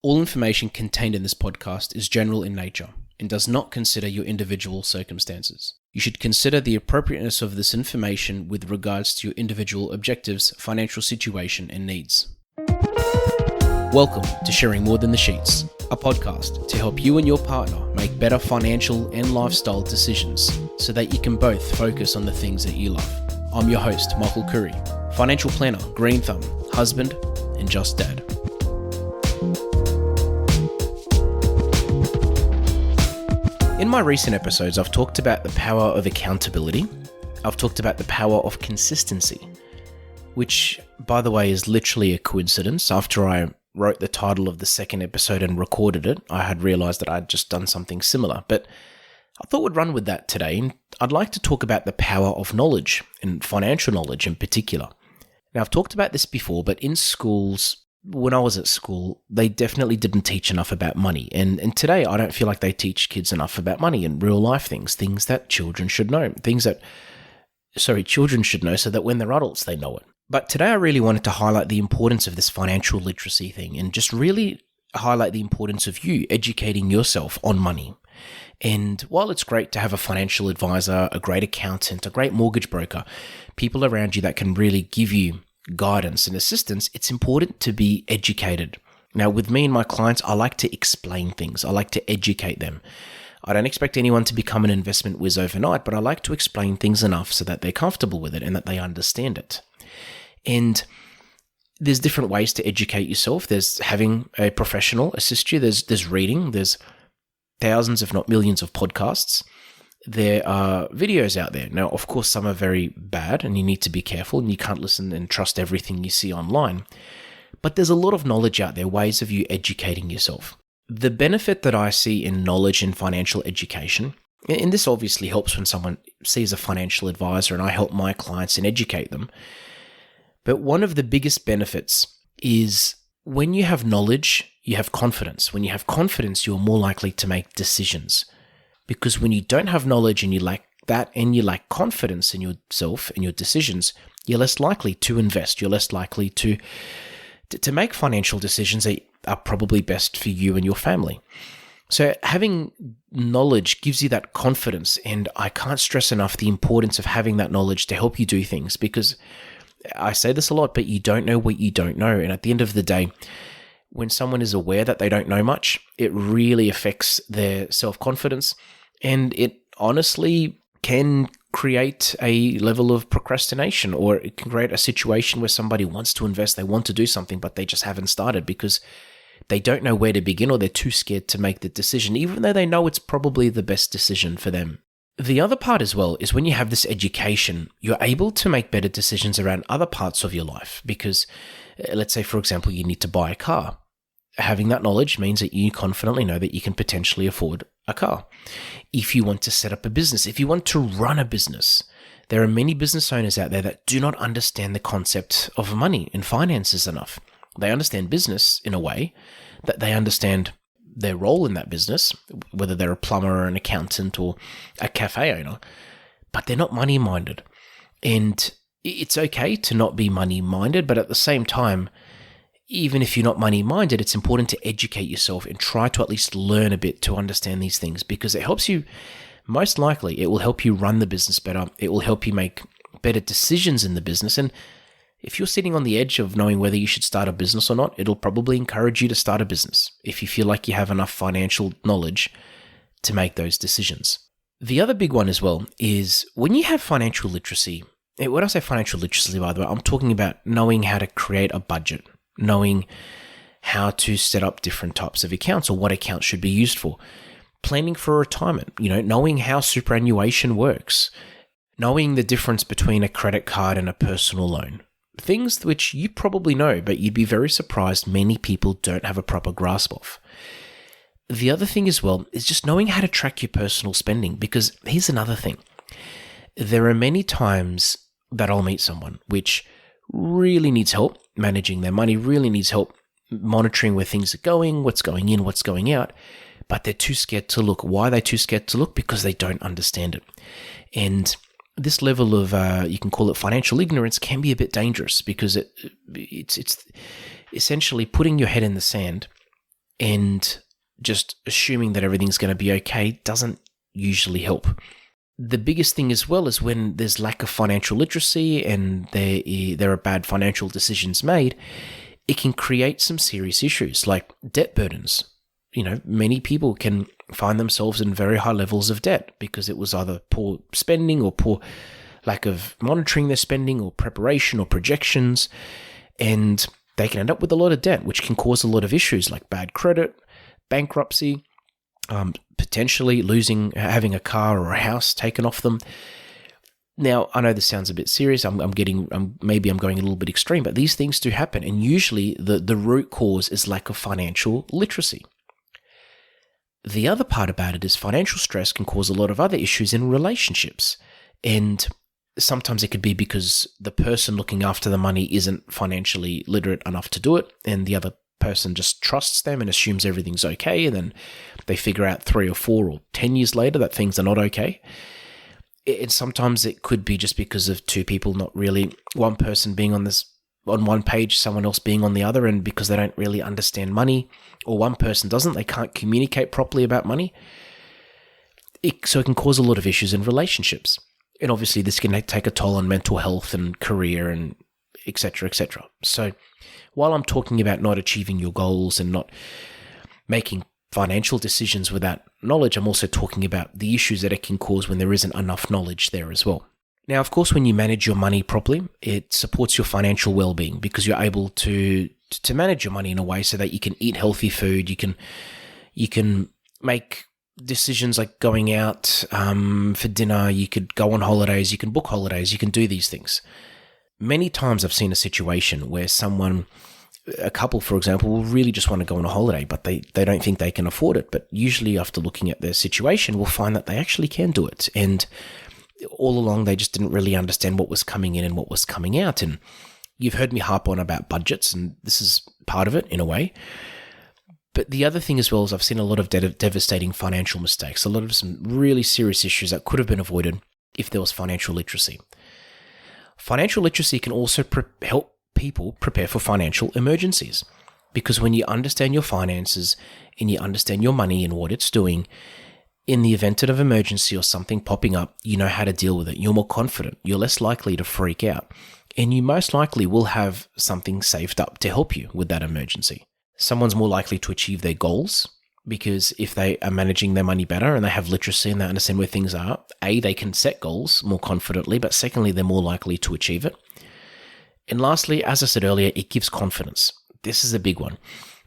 All information contained in this podcast is general in nature and does not consider your individual circumstances. You should consider the appropriateness of this information with regards to your individual objectives, financial situation, and needs. Welcome to Sharing More Than the Sheets, a podcast to help you and your partner make better financial and lifestyle decisions so that you can both focus on the things that you love. I'm your host, Michael Curry, financial planner, green thumb, husband, and just dad. In my recent episodes, I've talked about the power of accountability. I've talked about the power of consistency, which, by the way, is literally a coincidence. After I wrote the title of the second episode and recorded it, I had realized that I'd just done something similar. But I thought we'd run with that today. And I'd like to talk about the power of knowledge, and financial knowledge in particular. Now, I've talked about this before, but in schools, when I was at school, they definitely didn't teach enough about money. And today, I don't feel like they teach kids enough about money and real life things that children should know, children should know so that when they're adults, they know it. But today, I really wanted to highlight the importance of this financial literacy thing and just really highlight the importance of you educating yourself on money. And while it's great to have a financial advisor, a great accountant, a great mortgage broker, people around you that can really give you guidance and assistance, it's important to be educated. Now, with me and my clients, I like to explain things. I like to educate them. I don't expect anyone to become an investment whiz overnight, but I like to explain things enough so that they're comfortable with it and that they understand it. And there's different ways to educate yourself. There's having a professional assist you. There's reading. There's thousands, if not millions, of podcasts. There are videos out there. Now, of course, some are very bad and you need to be careful and you can't listen and trust everything you see online. But there's a lot of knowledge out there, ways of you educating yourself. The benefit that I see in knowledge and financial education, and this obviously helps when someone sees a financial advisor and I help my clients and educate them. But one of the biggest benefits is when you have knowledge, you have confidence. When you have confidence, you're more likely to make decisions. Because when you don't have knowledge and you lack that and you lack confidence in yourself and your decisions, you're less likely to invest. You're less likely to make financial decisions that are probably best for you and your family. So having knowledge gives you that confidence, and I can't stress enough the importance of having that knowledge to help you do things, because I say this a lot, but you don't know what you don't know. And at the end of the day, when someone is aware that they don't know much, it really affects their self-confidence. And it honestly can create a level of procrastination, or it can create a situation where somebody wants to invest, they want to do something, but they just haven't started because they don't know where to begin, or they're too scared to make the decision, even though they know it's probably the best decision for them. The other part as well is when you have this education, you're able to make better decisions around other parts of your life because, let's say, for example, you need to buy a car. Having that knowledge means that you confidently know that you can potentially afford a car. If you want to set up a business, if you want to run a business, there are many business owners out there that do not understand the concept of money and finances enough. They understand business in a way that they understand their role in that business, whether they're a plumber or an accountant or a cafe owner, but they're not money-minded. And it's okay to not be money-minded, but at the same time, even if you're not money-minded, it's important to educate yourself and try to at least learn a bit to understand these things, because it helps you, most likely, it will help you run the business better. It will help you make better decisions in the business. And if you're sitting on the edge of knowing whether you should start a business or not, it'll probably encourage you to start a business if you feel like you have enough financial knowledge to make those decisions. The other big one as well is when you have financial literacy. When I say financial literacy, by the way, I'm talking about knowing how to create a budget, knowing how to set up different types of accounts or what accounts should be used for, planning for retirement, knowing how superannuation works, knowing the difference between a credit card and a personal loan. Things which you probably know, but you'd be very surprised many people don't have a proper grasp of. The other thing as well is just knowing how to track your personal spending, because here's another thing. There are many times that I'll meet someone which really needs help managing their money, really needs help monitoring where things are going, what's going in, what's going out, but they're too scared to look. Why are they too scared to look? Because they don't understand it. And this level of, you can call it financial ignorance, can be a bit dangerous because it's essentially putting your head in the sand and just assuming that everything's going to be okay doesn't usually help. The biggest thing as well is when there's lack of financial literacy and there are bad financial decisions made, it can create some serious issues like debt burdens. Many people can find themselves in very high levels of debt because it was either poor spending or poor lack of monitoring their spending or preparation or projections, and they can end up with a lot of debt, which can cause a lot of issues like bad credit, bankruptcy, potentially having a car or a house taken off them. Now, I know this sounds a bit serious. Maybe I'm going a little bit extreme, but these things do happen, and usually the root cause is lack of financial literacy. The other part about it is financial stress can cause a lot of other issues in relationships, and sometimes it could be because the person looking after the money isn't financially literate enough to do it, and the other person just trusts them and assumes everything's okay, and then they figure out 3 or 4 or 10 years later that things are not okay. And sometimes it could be just because of two people not really, one person being on one page, someone else being on the other, and because they don't really understand money, or one person doesn't, they can't communicate properly about money. So it can cause a lot of issues in relationships. And obviously this can take a toll on mental health and career and et cetera, et cetera. So while I'm talking about not achieving your goals and not making financial decisions without knowledge, I'm also talking about the issues that it can cause when there isn't enough knowledge there as well. Now, of course, when you manage your money properly, it supports your financial well-being because you're able to manage your money in a way so that you can eat healthy food, you can make decisions like going out for dinner, you could go on holidays, you can book holidays, you can do these things. Many times I've seen a situation where a couple, for example, will really just want to go on a holiday, but they don't think they can afford it. But usually after looking at their situation, we'll find that they actually can do it. And all along, they just didn't really understand what was coming in and what was coming out. And you've heard me harp on about budgets, and this is part of it in a way. But the other thing as well is I've seen a lot of devastating financial mistakes, a lot of some really serious issues that could have been avoided if there was financial literacy. Financial literacy can also help people prepare for financial emergencies, because when you understand your finances and you understand your money and what it's doing, in the event of emergency or something popping up, you know how to deal with it. You're more confident. You're less likely to freak out. And you most likely will have something saved up to help you with that emergency. Someone's more likely to achieve their goals because if they are managing their money better and they have literacy and they understand where things are, A, they can set goals more confidently, but secondly, they're more likely to achieve it. And lastly, as I said earlier, it gives confidence. This is a big one.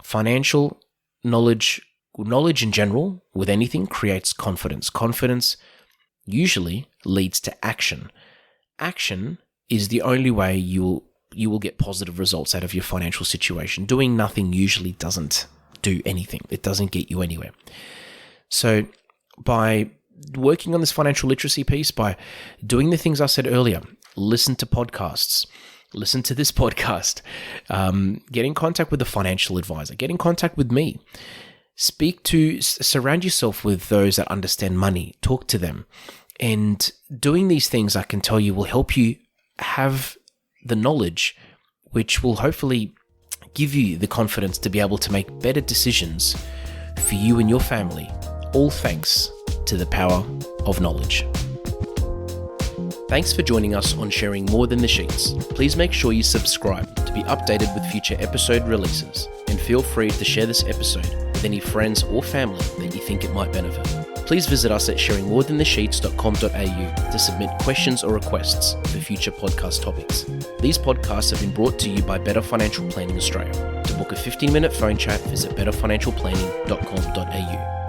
Financial knowledge in general with anything creates confidence. Confidence usually leads to action. Action is the only way you will get positive results out of your financial situation. Doing nothing usually doesn't do anything. It doesn't get you anywhere. So by working on this financial literacy piece, by doing the things I said earlier, listen to podcasts, listen to this podcast, get in contact with a financial advisor, get in contact with me, surround yourself with those that understand money, talk to them. And doing these things, I can tell you, will help you have the knowledge, which will hopefully give you the confidence to be able to make better decisions for you and your family, all thanks to the power of knowledge. Thanks for joining us on Sharing More Than the Sheets. Please make sure you subscribe to be updated with future episode releases, and feel free to share this episode with any friends or family that you think it might benefit. Please visit us at sharingmorethanthesheets.com.au to submit questions or requests for future podcast topics. These podcasts have been brought to you by Better Financial Planning Australia. To book a 15-minute phone chat, visit betterfinancialplanning.com.au.